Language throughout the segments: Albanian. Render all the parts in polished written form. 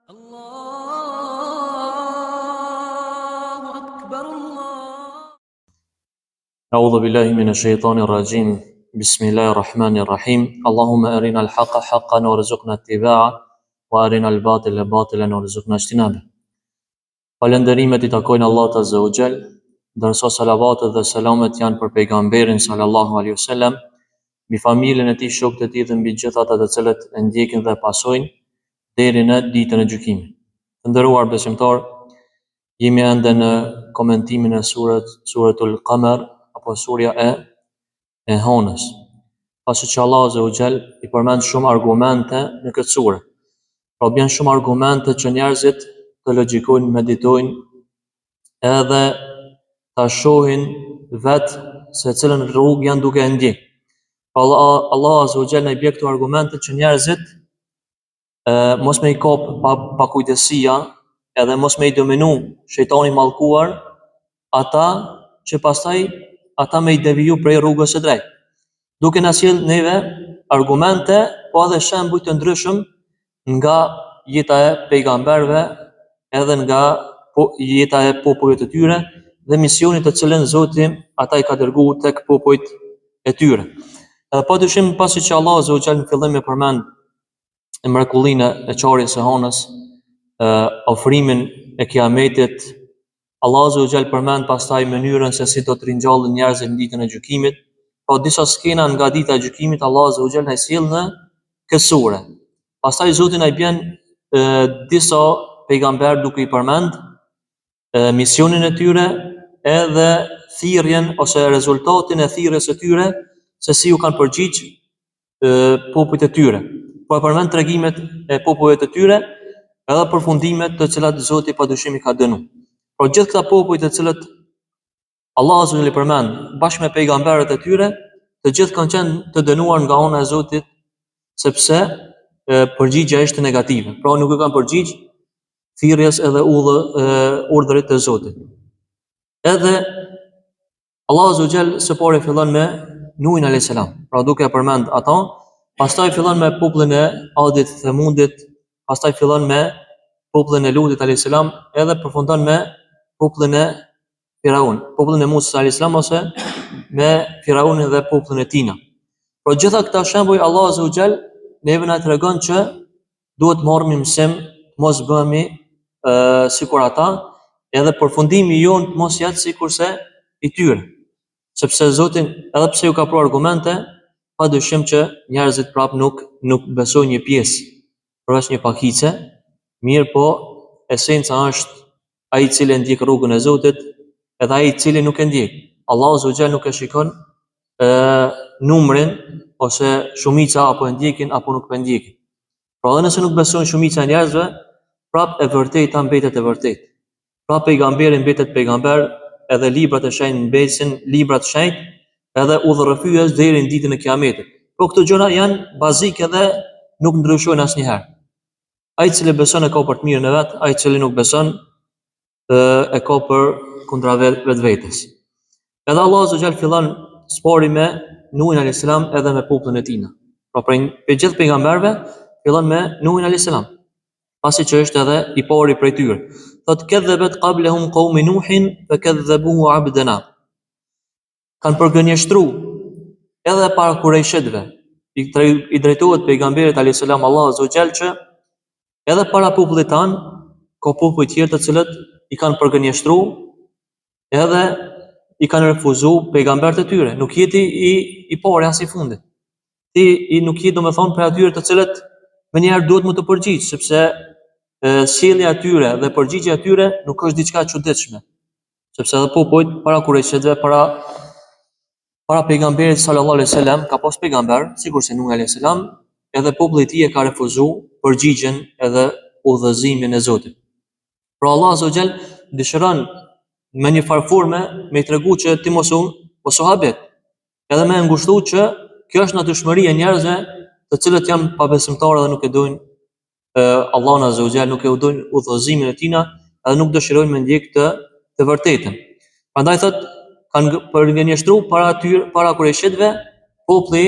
الله أكبر أعوذ بالله من الشيطان الرجيم بسم الله الرحمن الرحيم اللهم أرنا الحق حقا وارزقنا اتباعه وأرنا الباطل باطلا وارزقنا اجتنابه. Falënderimet I takojnë Allahut Azza wa Jall, ndërsa salavatet dhe selamet janë për pejgamberin sallallahu alaihi wasallam, mbi familjen e tij, shokët e tij dhe mbi gjithë ata të cilët e ndjekin dhe pasojnë deri në ditën e gjykimit. Të nderuar besimtar, jemi ende në komentimin e suratul Qamar apo surja e Honës. Pasi që Allah Azza wa Jall I përmend shumë argumente në këtë sure. Pra bën shumë argumente që njerëzit të logjikojnë, meditojnë edhe ta shohin vetë se cilën rrugë janë duke e ndjek. Allah Azza wa Jall na I bën këto argumente që njerëzit mos me I kap pa kujdesia edhe mos me I dominu shejtani mallkuar ata që pastaj ata me I deviju prej rrugës së drejtë. Duke na sjell neve argumente po edhe shembuj të ndryshëm nga jeta e pejgamberëve edhe nga jeta e popujve të tyre dhe misionit të cilën Zoti ata I ka dërguar tek popujt e tyre. Padyshim pasi që Allah Azza wa Jall në fillim e përmend mrekullinë e çarjes së Honës, ofrimin e Kiametit, Allah Azza wa Jall përmend pastaj mënyrën se si do të ringjallën njerëzit në ditën e gjykimit. Po disa skena nga dita e gjykimit Allah Azza wa Jall na sjell në këtë sure. Pastaj Zoti na I bën disa pejgamber duke I përmend misionin e tyre edhe thirrjen ose rezultatin e thirrjes së tyre se si u kanë përgjigj popujt e tyre. Po e përmend tregimet e popujve të tyre edhe përfundimet të cilat Zoti padyshim I ka dënuar. Por gjithë këta popuj të cilët Allah Azza wa Jall I përmend bashkë me pejgamberët e tyre, të gjithë kanë qenë të dënuar nga ana e Zotit sepse përgjigjja ishte negative. Pra nuk I kanë përgjigj thirrjes edhe urdhrit të Zotit. Edhe Allah Azza wa Jall së pari fillon me Nuhin alayhis salam. Pra duke e përmend ata, pastaj fillon me popullin e Adit, Thamudit, pastaj fillon me popullin e Lutit alayhis salam, edhe përfundon me popullin e Firaun, popullin e Musa alayhis salam ose me Firaunin dhe popullin e tina. Por gjitha këta shembuj Allah Azza wa Jall neve na tregon që duhet marrim mësim, mos bëhemi sikur ata, edhe përfundimi jon mos jetë sikurse I tyre. Sepse Zoti edhe pse ju ka pru argumente, padyshim që njerëzit prap nuk besojnë një pjesë, përveç një pakice, mirë po esenca është ai I cili ndjek rrugën e Zotit edhe ai I cili nuk e ndjek. Allahu Azza wa Jall nuk e shikon numrin ose shumica apo e ndjekin apo nuk e ndjekin. Pra edhe nëse nuk besojnë shumica e njerëzve, prap e vërteta mbetet e vërtetë. Prap pejgamberi mbetet pejgamber, edhe librat e shenjtë mbesin librat e shenjtë, edhe udhërrëfyes deri në ditën e Kiametit. Po këto gjëra janë bazike dhe nuk ndryshojnë asnjëherë. Ai I cili beson e ka për të mirën e vet, ai I cili nuk beson e ka për kundra vetvetes. Edhe Allah Azza wa Jall fillon spori me Nuhin alayhis salam edhe me popullin e tij. Pra për gjithë pejgamberëve fillon me Nuhin alayhis salam, pasi që është edhe I pari prej tyre. Thot kadhabat qablahum qaumi Nuhin fakadhabuhu abdana. Kanë përgënjeshtru edhe para kurejshitëve. I drejtohet pejgamberit alayhis salam Allah Azza wa Jall që edhe para popullit tan ka popull të tjerë të cilët I kanë përgënjeshtru edhe I kanë refuzuar pejgamberët e tyre. Nuk jeti I pari as I fundit. Ti nuk je domethënë për atyre të cilët më njëherë duhet më të përgjigj, sepse sjellja e tyre dhe përgjigjja e tyre nuk është diçka e çuditshme. Sepse edhe popujt para kurejshitëve, para pejgamberit sallallahu alaihi wasallam ka pas pejgamber, sigurisht Nuh alayhis salam, edhe populli I tij e ka refuzuar përgjigjen edhe udhëzimin e Zotit. Pra Allah Azza wa Jall dëshiron me një farforme me I tregu që ti mos u habet, edhe me ngushtu që kjo është natyrshmëria e njerëzve të cilët janë pabesimtarë dhe nuk e dojnë Allahun Azza wa Jall, nuk e dojnë udhëzimin e tina edhe nuk dëshirojnë me ndjek të vërtetën. Prandaj thot kanë përgënjeshtruar para kurejshitëve populli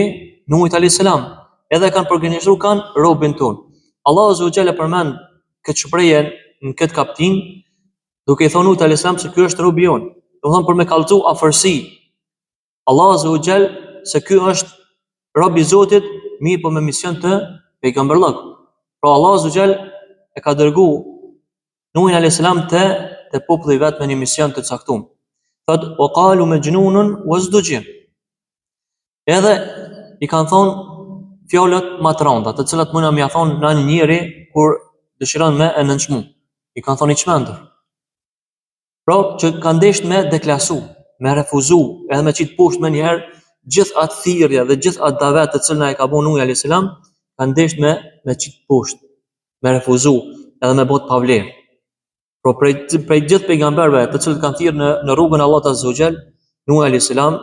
Nuhit alayhis salam, edhe kanë përgënjeshtruar kanë robën ton. Allahu Azza wa Jalla përmend këtë shprehje në këtë kaptin, duke i thonë Nuhit alayhis salam se ky është robi jon. Do të thonë për me kallëzu afërsi Allah azza wa jall se ky është rob i Zotit, mirë po me mision të pejgamberllok. Pra Allah azza wa jall e ka dërgu Nuhin alayhis salam te populli vet me një mision të caktuar. Thot wa qalu majnunun wazdujir. Edhe i kanë thonë fjalët më të rënda, të cilat mund na thonë në një njeri kur dëshiron me e nënçmu. I kanë thonë i çmendur. Pra që kanë ndeshur me deklasu, me refuzu, edhe me qitë poshtë më njëherë gjithë atë thirrje dhe gjithë atë davet të cilën ai ka bënë Nuhi alayhis salam, kanë ndeshur me qitë poshtë, me refuzu, edhe me bot pavlerë. Pro prej gjithë pejgamberëve të cilët kanë thirrë në rrugën e Allahut azza wa jall, Nuhi alayhis salam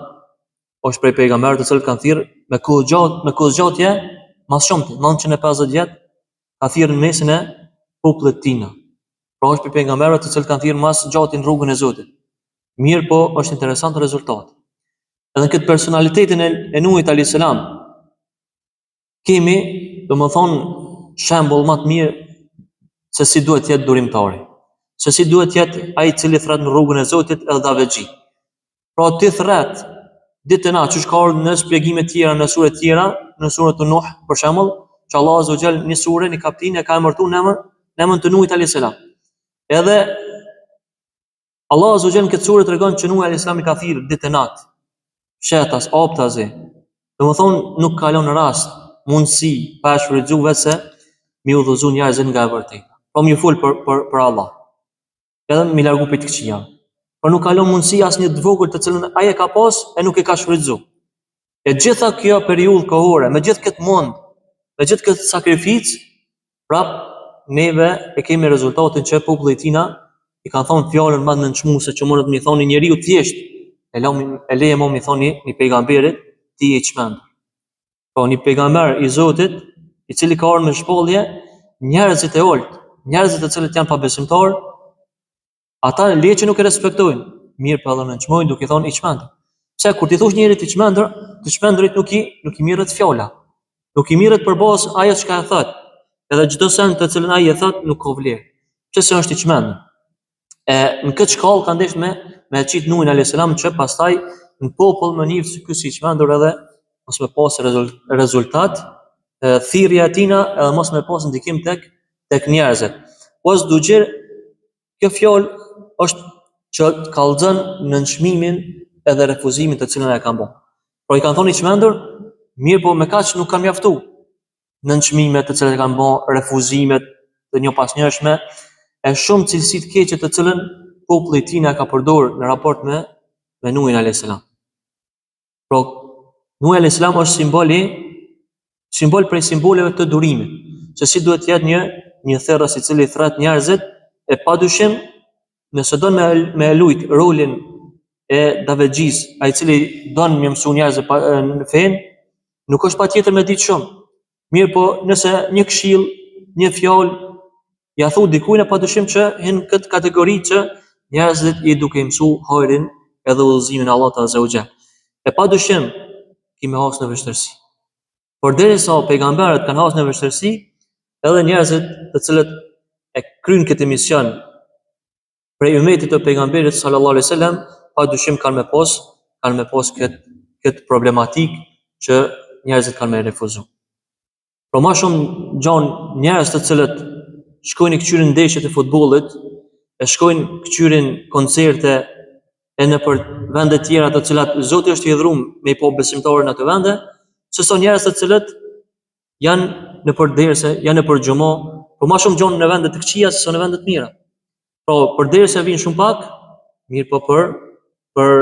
është prej pejgamberëve të cilët kanë thirrë me kohë zgjatje më shumë, 950 vjet, ka thirrë në mesin e popullit të tij. Pra është prej pejgamberëve të cilët kanë thirrë mas gjatë në rrugën e Zotit. Mirë po është interesant rezultati. Edhe në këtë personalitetin e Nuhit alayhis salam kemi, domethënë, shembull më të mirë se si duhet të jetë durimtari. Se si duhet të jetë ai i cili thret në rrugën e Zotit edhe davexhi. Pra ti thret ditën e që ka ardhur në shpjegime të tjera në sure të tjera, në surën Nuh për shembull, që Allah azza wa jall në surën e kapitullin e ka emërtuar emrin të Nuhit alayhis salam. Edhe Allah azza wa jall në këtë surë tregon që Nuhi alayhis salam i ka thirrë ditën e natë, fshetas, optazi. Domethënë nuk kalon rast, mundësi pa shfrytzuar vetë mi udhëzu njerëzit nga e vërteta. Po më fol për Allah. Edhe mi largu për të këqija. Por nuk kalon mundësi asnjë të vogël të cilën ai e ka pas e nuk e ka shfrytzuar. E gjitha kjo periudhë kohore, me gjithë këtë mund, me gjithë këtë sakrificë, prap neve e kemi rezultatin që populli i tina i kanë thonë fjalën më të nënçmuese që mund të më thoni njeriu thjesht, e leje më mi thoni një pejgamberit ti e çmendur. Po një pejgamber i Zotit, i cili ka ardhur me shpallje, njerëzit e olt, njerëzit të cilët janë pabesimtar, ata leje që nuk e respektojnë, mirë po edhe nënçmojnë duke thonë i çmendur. Pse kur ti thosh njerit i çmendur, të çmendurit nuk i mirret fjala. Nuk i mirret përballë ajo çka e thot. Edhe çdo send të cilën ai e thot nuk ka vlerë. Pse është i çmendur? Në këtë shkallë kanë ndesh me qit Nuhin alayhis salam që pastaj në popull më nifë se ky si çmendur edhe mos me pas rezultat thirrja e tina edhe mos me pas ndikim tek njerëzit. Ose duxher kjo fjalë është që kallzon në çmimin edhe refuzimin të cilën e kanë bërë. Por i kanë thonë i çmendur, mirë po me kaq nuk kanë mjaftuar. Në çmimet të cilat e kanë bërë, refuzimet të njëpasnjëshme, e shumë cilësi të keqe të cilën populli i tij ka përdorur në raport me Nuhin alayhis salam. Pra Nuhi alayhis salam është simbol prej simboleve të durimit, se si duhet të jetë një therrës i cili thret njerëzit e padyshim nëse don me lut rolin e davexhis, ai i cili don me mësu njerëzit në fen, nuk është patjetër me ditë shumë. Mirë po nëse një këshill, një fjalë ja thu dikujt e padyshim që hyn këtë kategori që njerëzit i duke mësu hajrin edhe udhëzimin e Allahut azza wa jall. E padyshim kemi hasur në vështirësi. Por derisa pejgamberët kanë hasur në vështirësi, edhe njerëzit të cilët e kryjnë këtë mision prej ummetit të pejgamberit sallallahu alaihi wasallam, padyshim kanë me pas këtë problematik që njerëzit kanë me refuzu. Por më shumë gjanë njerëz të cilët shkojnë këqyrin ndeshjet e futbollit, e shkojnë këqyrin koncerte e në për vende tjera të cilat Zoti është i dhëruar me i po besimtarë në ato vende, sesa njerëz të cilët janë në për derse, janë në për xhumo, por më shumë gjanë në vende të këqija sesa në vende të mira. Pra për derse vijnë shumë pak, mirë po për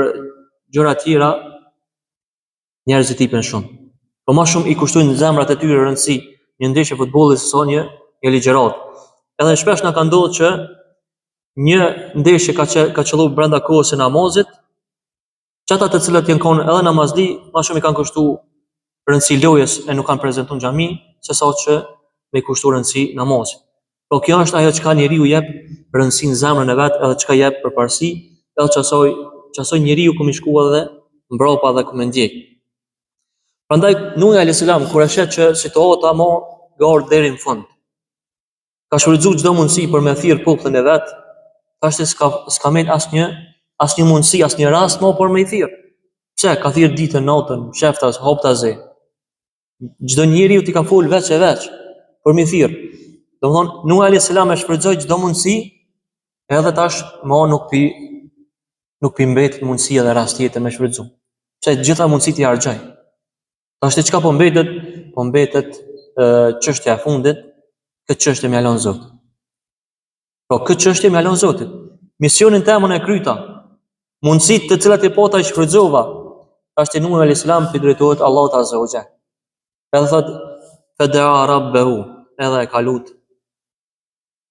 gjëra të tjera njerëzit i pen shumë. Po më shumë i kushtojnë zemrat e tyre rëndësi një ndeshje futbolli sesa një ligjërat. Edhe shpesh na ka ndodhur që një ndeshje ka qelluar brenda kohës së namazit, çata të cilët janë kanë edhe namazli, më shumë i kanë kushtuar rëndësi lojës e nuk kanë prezantuar në xhami, sesa që me kushtuar rëndësi namazit. Po kjo është ajo çka njeriu jep rëndësi në zemrën e vet, edhe çka jep përparësi, edhe çasoj njeriu ku më shkuar edhe mbrapa dhe ku më ndjek. Prandaj Nuhi alayhis salam kur e shet që situata më gardh deri në fund, ka shfrytzuar çdo mundësi për me thirr popullin e vet, thashë s'ka mend asnjë mundësi, asnjë rast më për me i thirr. Pse ka thirr ditën, natën, sheftas, hoptazi. Çdo njeriu t'i ka fol veç e veç për me thirr. Domthon Nuh alayhis salam e shfrytzoi çdo mundësi, edhe tash më nuk pi mbetet mundësia dhe rast tjetër me shfrytzu. Pse gjitha mundësitë i harxhoi. Tash çka po mbetet? Po mbetet çështja e fundit, këtë çështje më lën Zoti. Po këtë çështje më lën Zoti. Misionin temën e kryta, mundësitë të cilat e pota i shfrytzova, tash te Nuh alayhis salam i drejtohet Allahut azza wa jall. Edhe thot fada'a rabbahu, edhe e ka lut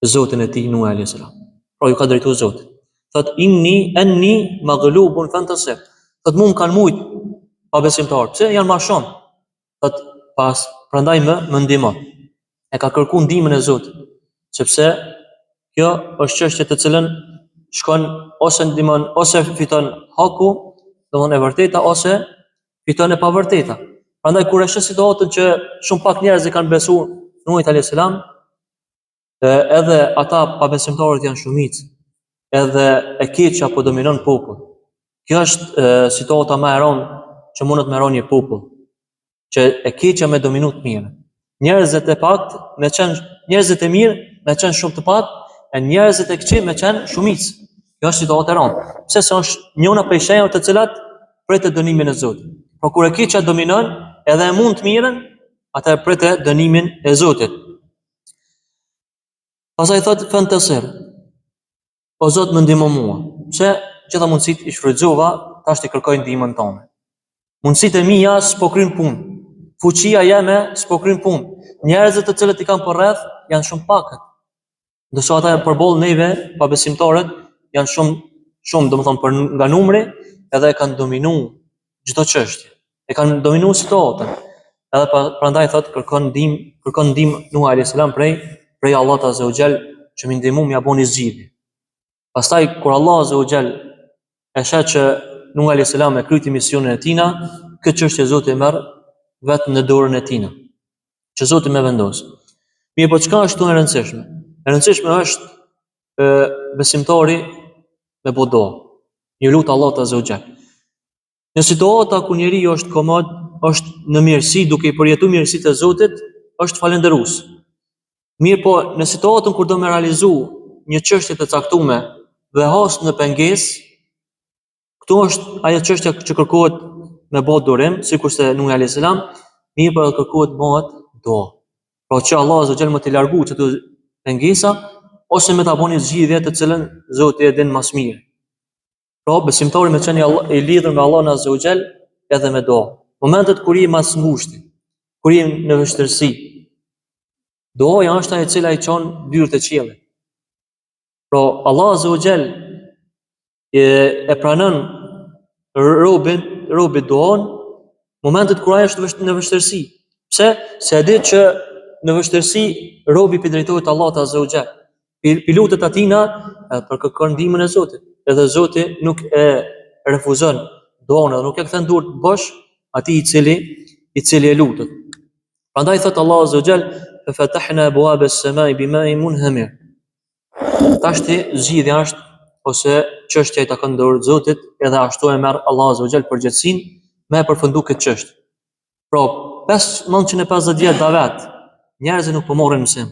Zotin e tij Nuh alayhis salam. Pra ju ka drejtuar Zotit. Thot anni maghlubun fantasir. Thot mund kanë mujt pa besimtar. Pse janë më shumë? Thot prandaj më ndihmo. E ka kërkuar ndihmën e Zotit, sepse kjo është çështje të cilën shkon ose ndihmon ose fiton haku, domthonë e vërteta, ose fiton e pavërteta. Prandaj kur është situatën që shumë pak njerëz i kanë besuar Nuhit alayhis salam, edhe ata pabesimtarët janë shumicë, edhe e keqja po dominon popull. Kjo është situata më e rëndë që mundet me rënë një popull, që e keqja me dominu të mirë. Njerëzit e pakt me qenë njerëzit e mirë me qenë shumë të pak, e njerëzit e këqij me qenë shumicë. Kjo është situatë e rëndë. Pse se është njëna prej shenjave të cilat pritet dënimin e Zotit. Por kur e keqja dominon, edhe e mund të mirën, atëherë pritet dënimin e Zotit. Pastaj thot fantasir. O Zot më ndihmo mua. Pse gjitha mundësitë i shfrytëzova, tash ti kërkoj ndihmën tonë. Mundësitë e mia s'po kryn punë. Fuqia jeme s'po kryn punë. Njerëzit të cilët i kanë përreth janë shumë pakët. Ndërsa ata përballë neve, pabesimtarët, janë shumë, domethënë për nga numri, edhe e kanë dominuar çdo çështje. E kanë dominuar situatën. Edhe prandaj thot kërkon ndihmë Nuh alayhis salam prej Allahut azza wa jall që më ndihmu m'ia bëni zgjidhje. Pastaj kur Allah azza wa jall e sheh që Nuh alayhis salam e kryti misionin e tij, këtë çështje Zoti e merr vetëm në dorën e tij. Që Zoti më vendos. Mirë, po çka është këtu e rëndësishme? E rëndësishme është besimtari me bodo. Një lutë Allahut azza wa jall. Në situata ku njeriu është komod, është në mirësi, duke i përjetuar mirësitë e Zotit, është falëndërues. Mirë, po në situatën kur do me realizu një çështje të caktuar dhe has në pengesë, këtu është ajo çështja që kërkohet me bë durim, sikurse Nuh alayhis salam, mirë, por kërkohet bëhet do. Pra që Allah azza wa jall më të largu çdo pengesa, ose me ta bëni zgjidhje të cilën Zoti e din më së miri. Pra besimtari me qenë i lidhur me Allahun azza wa jall edhe me do. Momentet kur i mas ngushti, kur i në vështirësi, doja është ajo e cila i çon dyert e qiellit. Pra Allah azza wa jall e pranon robit doon momentet kur ai është në vështirësi. Pse? Se e di që në vështirësi robi pi drejtohet Allahut azza wa jall. Pi lutet atina për kërkon ndihmën e Zotit. Edhe Zoti nuk e refuzon doon, edhe nuk e kthen durt bosh atij i cili e lutet. Prandaj thot Allah azza wa jall ففتحنا أبواب السماء بماء منهمر. Tashti zgjidhja është ose çështja i takon dorë Zotit, edhe ashtu e merr Allahu azza wa jall përgjegjësinë me përfundu këtë çështje. Pra, 950 vjet davet, njerëzit nuk po morrin mësim.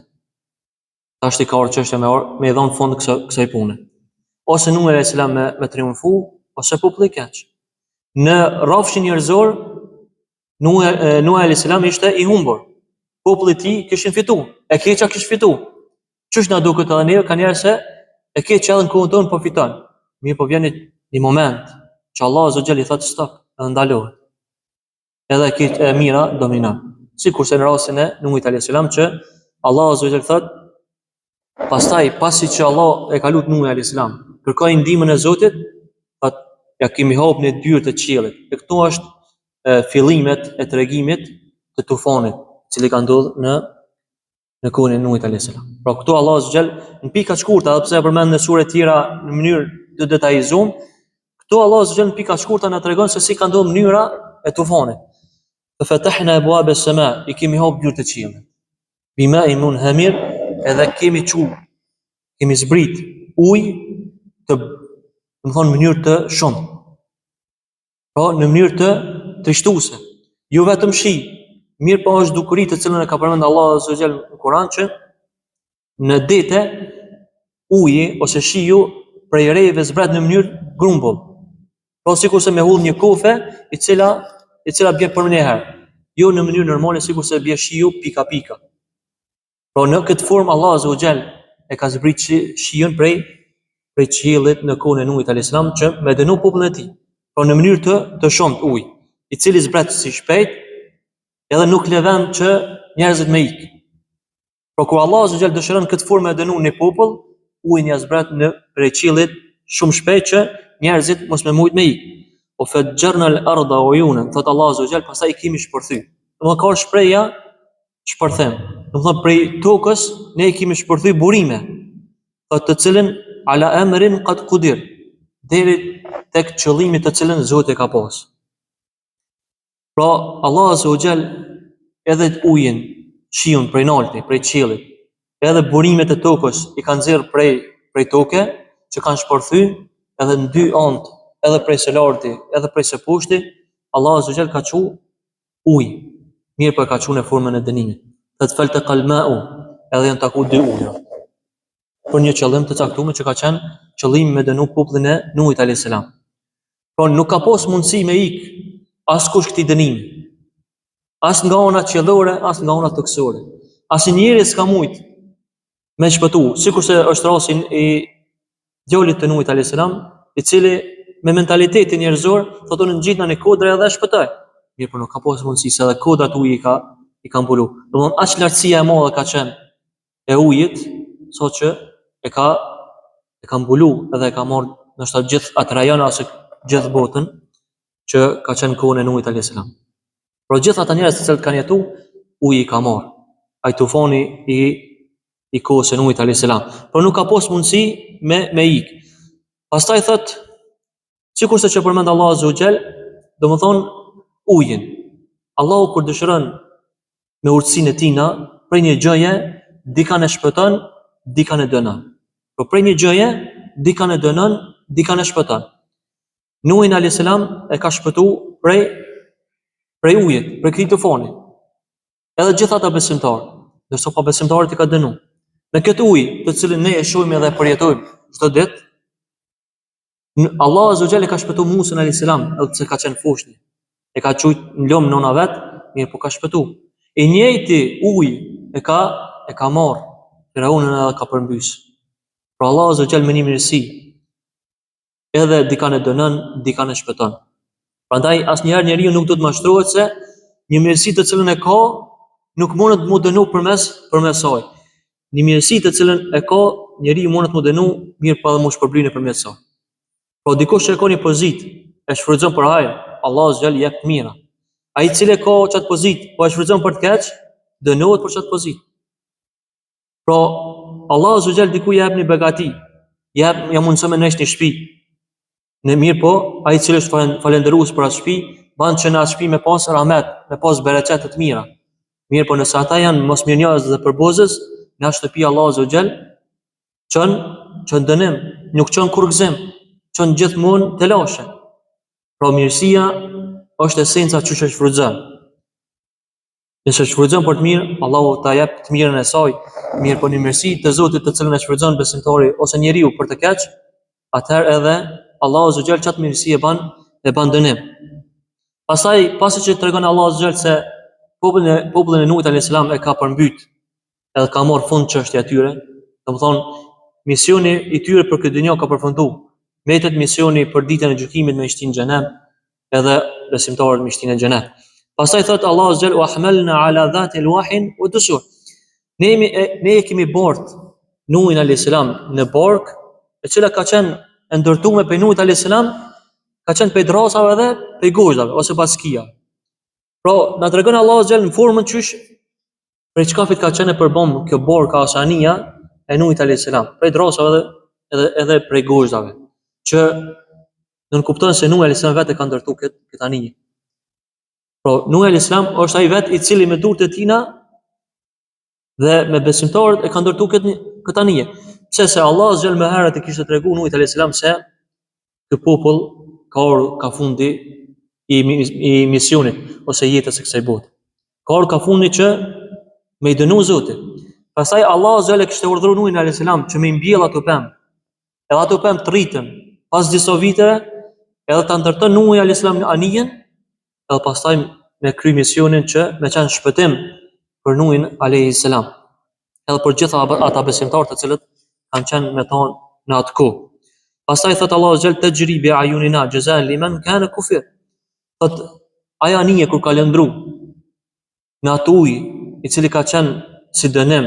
Tashti ka orë çështja me i dhon fund kësaj pune. Ose Nuh alayhis salam me triumfu, ose populli keq. Në rrafshin njerëzor, Nuh alayhis salam ishte i humbur. Populli i tij kishin fituar, e keqja kishte fituar. Çush na duket edhe neve kanë njerëz se e keqja edhe në kohën tonë po fiton. Mirë, po vjen një moment që Allah azza wa jall i thotë stop, edhe ndalohet. Edhe e mira dominon. Sikurse në rastin e Nuhit alayhis salam që Allah azza wa jall thotë pastaj pasi që Allah e ka lutur Nuh alayhis salam, kërkoi ndihmën e Zotit, thotë ja kemi hapur në dyert e qiellit. E këtu është fillimet e tregimit të tufanit, cili ka ndodhur në kohën e Nuhit alayhis salam. Pra këtu Allah azza wa jall në pika të shkurta, edhe pse e përmend në sure të tjera në mënyrë të detajzuar, këtu Allah azza wa jall në pika të shkurta na tregon se si ka ndodhur mënyra e tufanit. Fatahna abwab as-sama, i kemi hap dyert e qiellit. Bima'in munhamir, edhe kemi zbrit ujë të, do të thonë, në mënyrë të shumë. Pra, në mënyrë të trishtuese. Jo vetëm shi, mirë po është dukuri të cilën e ka përmendur Allahu Azza wa Jall në Kur'an që në dete uji ose shiu prej rejeve zbret në mënyrë grumbull. Pra, sikurse me hull një kofe i cila bie për një herë. Jo në mënyrë normale sikurse bie shiu pika pika. Pra, në këtë formë Allahu Azza wa Jall e ka zbrit shiun prej qiellit në kohën e Nuhit alayhis salam që me dënu popullin e tij. Pra, në mënyrë të shumt ujë, i cili zbret si shpejt, edhe nuk le vend që njerëzit me ikë. Pra, kur Allahu Azza wa Jall dëshiron këtë formë e dënu një popull, ujin ja zbret në prej qiellit shumë shpejt që njerëzit mos me mujt me ikë. O fajjarna al-ardha uyunan, thot Allahu Azza wa Jall, pastaj I kemi shpërthy. Do ka shpreha shpërthem. Do thonë prej tokës ne I kemi shpërthy burime, thot të cilën ala amrin qad qudir, deri tek qëllimi të cilën Zoti e ka pas. Pra, Allahu Azza wa Jall edhe ujin, shiun prej nalti, prej qiellit, edhe burimet e tokës I kanë nxjerr prej toke që kanë shpërthy edhe në dy anë, edhe prej së larti, edhe prej së poshti, Allahu Azza wa Jall ka thu ujë. Mirë po ka thu në formën e dënimit. Të faltaqa al-ma'u, edhe janë taku dy ujëra. Për një qëllim të caktuar që ka qenë qëllimi me dënu popullin e Nuhit alayhis salam. Por nuk ka pas mundësi me ik askush këtij dënimi. As nga ona qiellore, as nga ona toksore. Asnjëri s'ka mujt me shpëtu, sikurse është rasti I djalit të Nuhit alayhis salam, I cili me mentalitetin njerëzor thotë në ngjitna në kodra edhe shpëtoi. Mirë, por nuk ka pas mundësi se edhe kodrat ujit I ka mbulu. Domthon aq lartësia e madhe ka qenë e ujit, sot që e ka mbulu edhe e ka marrë ndoshta gjithë atë rajon ose gjithë botën që ka qenë kohën e Nuhit alayhis salam. Por gjithë ata njerëz të cilët kanë jetu, uji I ka marrë. Ai tufani I kohës së Nuhit alayhis salam. Por nuk ka pas mundësi me ik. Pastaj thot, sikurse që përmend Allahu Azza wa Jall, domethën ujin. Allahu kur dëshiron me urtësinë e tina, prej një gjëje, dikan e shpëton, dikan e dënon. Por prej një gjëje, dikan e dënon, dikan e shpëton. Nuhin alayhis salam e ka shpëtu prej ujit, prej këtij tufani. Edhe gjithë ata besimtarë, ndërsa pa besimtarët I ka dënu. Me këtë ujë, të cilin ne e shohim edhe përjetojmë çdo ditë, Allahu Azza wa Jall e ka shpëtu Musa alayhis salam, edhe pse ka qenë fushni. E ka çujt në lom nona vet, mirë po ka shpëtu. E njëjti ujë e ka marrë Firaunën edhe ka përmbys. Pra Allahu Azza wa Jall me një mirësi, edhe dikan e dënon, dikan e shpëton. Prandaj asnjëherë njeriu nuk do të mashtrohet se një mirësi të cilën e ka nuk mundet mu dënu përmes saj. Një mirësi të cilën e ka njeriu mundet mu dënu, mirë pa edhe mu shpërblynë përmes saj. Pra dikush që e ka një pozitë, e shfrytëzon për hajër, Allahu Azza wa Jall jep të mira. Ai I cili e ka çat pozitë, po e shfrytëzon për të keq, dënohet për çat pozitë. Pra Allahu Azza wa Jall diku jep një begati, ja mundson me nesh një shtëpi. Në mirë po, ai I cili është falendërues për atë shtëpi, ban që në atë shtëpi me pas rahmet, me pas bereqet të mira. Mirë po nëse ata janë mosmirnjës dhe përbozës, në atë shtëpi Allahu Azza wa Jall çon dënim, nuk çon kur gëzim, çon gjithmonë të lashe. Pra mirësia është esenca që shfrytëzon. Nëse shfrytëzon për të mirë, Allahu ta jep të mirën e saj. Mirë po në mirësi të Zotit të cilën e shfrytëzon besimtari ose njeriu për të keq, atëherë edhe Allahu Azza wa Jall çat mirësi e ban dënim. Pasi që tregon Allahu Azza wa Jall se popullin e Nuhit alayhis salam e ka përmbyt, edhe ka marrë fund çështja e tyre, domethënë misioni I tyre për këtë dynjë ka përfunduar. Mbetet misioni për ditën e gjykimit me shtin xhenem, edhe besimtarët me shtin e xhenet. Pastaj thot Allahu Azza wa Jall: "Wa hamalna ala dhati alwahin wa dusur." Ne kemi bart Nuhin alayhis salam në bark, e cila ka qenë e ndërtuar me Nuhit alayhis salam, ka qenë pe drasave dhe pe gozhdave ose baskia. Pra, na tregon Allahu Azza wa Jall në formën qysh prej çkafit ka qenë përbom kjo barka ose anija e Nuhit alayhis salam, prej drasave edhe prej gozhdave, që nën kupton se Nuhi alayhis salam vetë ka ndërtuar këtë anije. Pra, Nuhi alayhis salam është ai vetë I cili me durët e tina Dhe me besimtarët e ka ndërtu këtë nije. Pse se Allah xhel më herët e kishte treguar Nuhit alayhis salam se ky popull ka fundi i misionit ose jetës së kësaj bote. Ka fundi që me i dënu Zotit. Pastaj Allah xhel e kishte urdhëruar Nuhin alayhis salam që me i mbjell ato pemë. Edhe ato pemë të rritën pas disa viteve, edhe ta ndërton Nuhi alayhis salam anijen, edhe pastaj me kry misionin që me qenë shpëtim për Nuhin alayhis salam. Edhe për gjitha ata besimtarë të cilët kanë qenë me ta në atë kohë. Pastaj thot Allahu xhel tajri bi ayunina jazaan liman kana kufir. Thot aja nije kur ka lëndru në atë ujë i cili ka qenë si dënim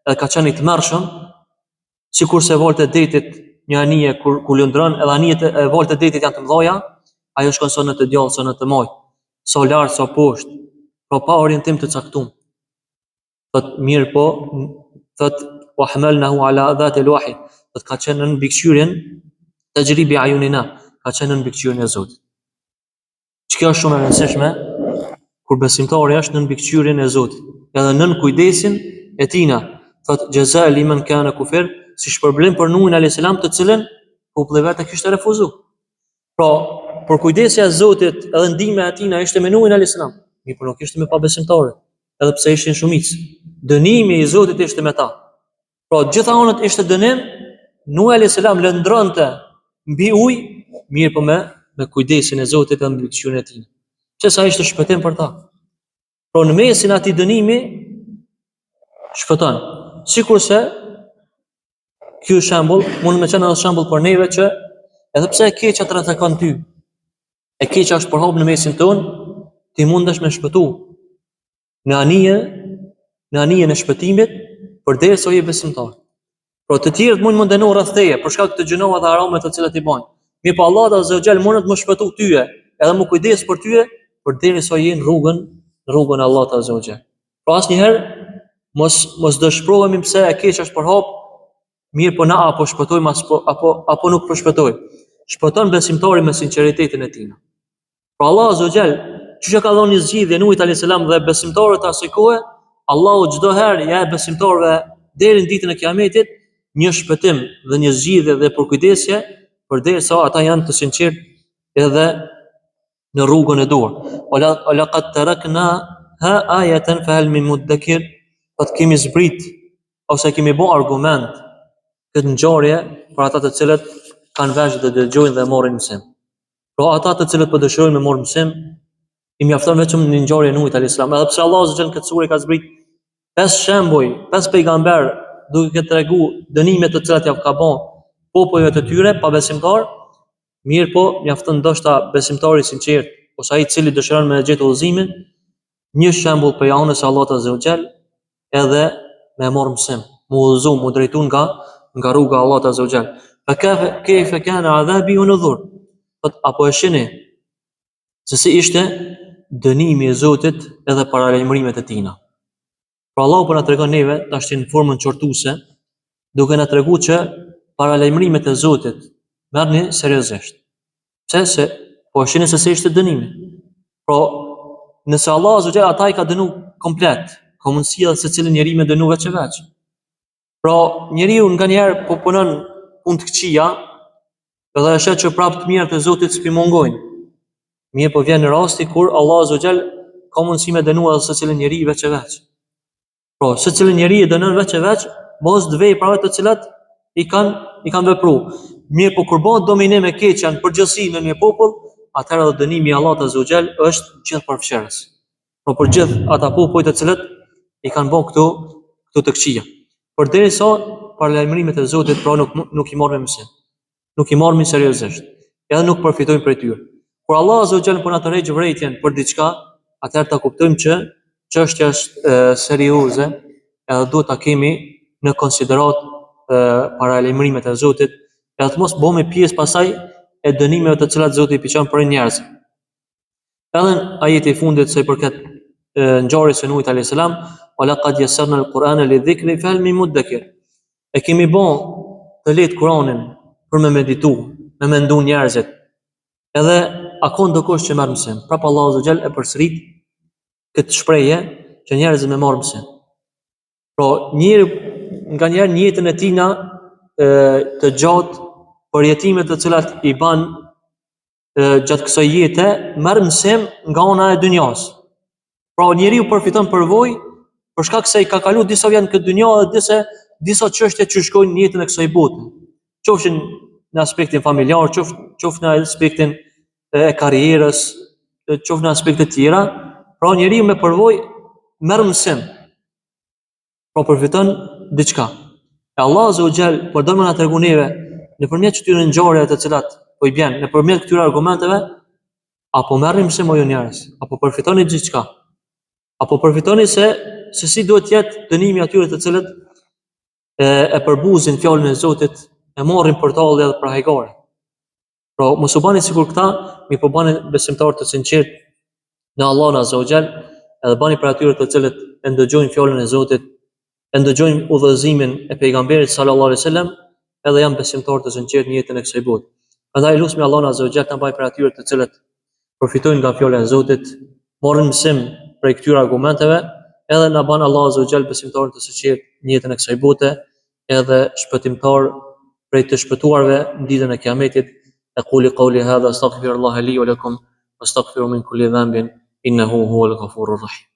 edhe ka qenë i tmerrshëm, sikurse valët e detit një anije kur lëndron, edhe anijet e valët e detit janë të mëdha, ajo shkon sa në të djallë, sa në të majt, sa lart, sa poshtë, pa orientim të caktuar. Thot mirë po, thot wa hamalnahu ala dhat alwahid, thot ka qenë në mbikëqyrjen tajri bi ayunina, ka qenë në mbikëqyrjen e Zotit. Çka është shumë e rëndësishme kur besimtari është në mbikëqyrjen e Zotit, edhe nën kujdesin e tina. Thot jaza liman kana kufir, si shpërblim për Nuhin alayhis salam, të cilën populli vetë kishte refuzuar. Pra, për kujdesja e Zotit edhe ndihma e tina ishte me Nuhin alayhis salam, mirë por nuk ishte me pabesimtarët, edhe pse ishin shumicë. Dënimi i Zotit ishte me ta. Pra, gjitha anët ishte dënim, Nuhi alayhis salam lëndronte mbi ujë, mirë po me kujdesin e Zotit dhe mbikëqyrjen e tij. Që sa ishte shpëtim për ta. Pra në mesin atij dënimi shpëton. Sikurse ky shembull mund të qenë edhe shembull për neve që edhe pse e keqja të rrethakon ty, e keqja është përhap në mesin ton, ti mundesh me shpëtu në anijen e shpëtimit përderisa je besimtar. Pra të tjerët mund të dënojnë rreth teje për shkak të gjinave dhe haramet të cilat i bajnë. Mirë po Allah azza wa jall mund të më shpëtu tyje, edhe më kujdes për tyje përderisa je në rrugën e Allahut azza wa jall. Pra asnjëherë mos dëshpërohemi pse e keq është përhap, mirë po na apo shpëtojmë apo nuk po shpëtojmë. Shpëton besimtari me sinqeritetin e tij. Pra Allah azza wa jall, çuçi ka dhënë zgjidhje Nuhit alayhis salam dhe besimtarët të asaj kohe, Allahu çdo herë ja besimtarëve deri në ditën e Kiametit një shpëtim dhe një zgjidhje dhe përkujdesje përderisa ata janë të sinqertë edhe në rrugën e duhur. Ola qad tarakna ha ayatan fa hal min mudakkir, po kemi zbrit ose kemi bë argument këtë ngjarje për ata të cilët kanë vesh të dëgjojnë dhe morrin mësim. Pra ata të cilët po dëshirojnë me marrë mësim, i mjafton vetëm në ngjarjen e Nuhit alayhis salam. Edhe pse Allahu subhanahu këtë sure ka zbrit 5 shembuj, 5 pejgamber duke treguar dënimet të cilat ja ka bën popujve të tyre pa besimtar, mirë po mjafton ndoshta besimtari i sinqert ose ai i cili dëshiron me gjetë udhëzimin, një shembull për janës së Allahut azza wa jall, edhe me marrë mësim, mu udhëzu, mu drejtu nga rruga e Allahut azza wa jall. Fa kayfa kana adhabi wa nudhur. Apo e shihni se si ishte dënimi i Zotit edhe paralajmërimet e tina. Pra Allahu po na tregon neve tash në formën qortuese, duke na treguar që paralajmërimet e Zotit merrni seriozisht. Pse se po shihni se si ishte dënimi. Pra nëse Allah azza wa jalla ata i ka dënu komplet, ka mundësi edhe secili njeri me dënu veç e veç. Pra njeriu nganjëherë po punon punë të këqija, edhe është që prapë të mirët e Zotit s'pi mungojnë. Mirë po vjen në rasti kur Allah azza wa jall ka mundësi me dënu edhe secilin njeri veç e veç. Pra secili njeri e dënon veç e veç, mos të veprave të cilat i kanë vepruar. Mirë po kur bëhet dominim e keqja në përgjithësi në një popull, atëherë edhe dënimi i Allahut azza wa jall është gjithëpërfshirës. Pra për gjithë ata popull të cilët i kanë bën këto të këqija. Përderisa paralajmërimet e Zotit pra nuk i marrin mësim. Nuk i marrin seriozisht. Edhe nuk përfitojnë prej tyre. Kur Allah azza wa jall po na tërheq vërejtjen për diçka, atëherë ta kuptojmë që çështja është serioze, edhe duhet ta kemi në konsiderat paralajmërimet e Zotit, edhe të mos bëhemi pjesë pasaj e dënimeve të cilat Zoti i piqon për njerëz. Edhe në ajeti i fundit se i përket ngjarjes së Nuhit alayhis salam, wa laqad yassarna al-Qur'ana lidhikri fa hal min mudakkir. E kemi bën të lehtë Kur'anin për me meditu, me mendu njerëzit. Edhe akon do kush që merr mësim. Prapë Allahu azza wa jall e përsërit këtë shprehje që njerëzit me marr mësim. Pra, njëri nga njerë në jetën e tina të gjatë për jetimet të cilat i ban gjatë kësaj jete, merr mësim nga ana e dunjas. Pra, njeriu përfiton përvojë për shkak se i ka kalu disa vjet në këtë dynjë dhe disa çështje që shkojnë në jetën e kësaj bote. Qofshin në aspektin familjar, qoftë në aspektin e karrierës, qoftë në aspekte tjera, pra njeriu me përvojë merr mësim. Pra përfiton diçka. E Allah Azza wa Jall po do më na tregon neve nëpërmjet këtyre ngjarjeve të cilat po i bjen, nëpërmjet këtyre argumenteve, apo merrim mësim o ju njerëz, apo përfitoni diçka. Apo përfitoni se si duhet jetë dënimi atyre të cilët e përbuzin fjalën e Zotit, e marrin për tallë edhe për hajgare. Pra, mos u bani sikur këta, mi po bani besimtarë të sinqert në Allahun Azza wa Jall, edhe bani për atyre të cilët e ndëgjojnë fjalën e Zotit, e ndëgjojnë udhëzimin e pejgamberit sallallahu alaihi wasallam, edhe janë besimtarë të sinqert në jetën e kësaj bote. Prandaj lutemi Allahun Azza wa Jall ta mbajë për atyre të cilët përfitojnë nga fjala e Zotit, marrin mësim prej këtyre argumenteve, edhe na ban Allahu Azza wa Jall besimtarë të sinqert në jetën e kësaj bote, edhe shpëtimtar prej të shpëtuarve në ditën e Kiametit. Aquli qawli hadha astaghfirullaha li wa lakum wastaghfiru min kulli dhanbin innahu huwal ghafurur rahim.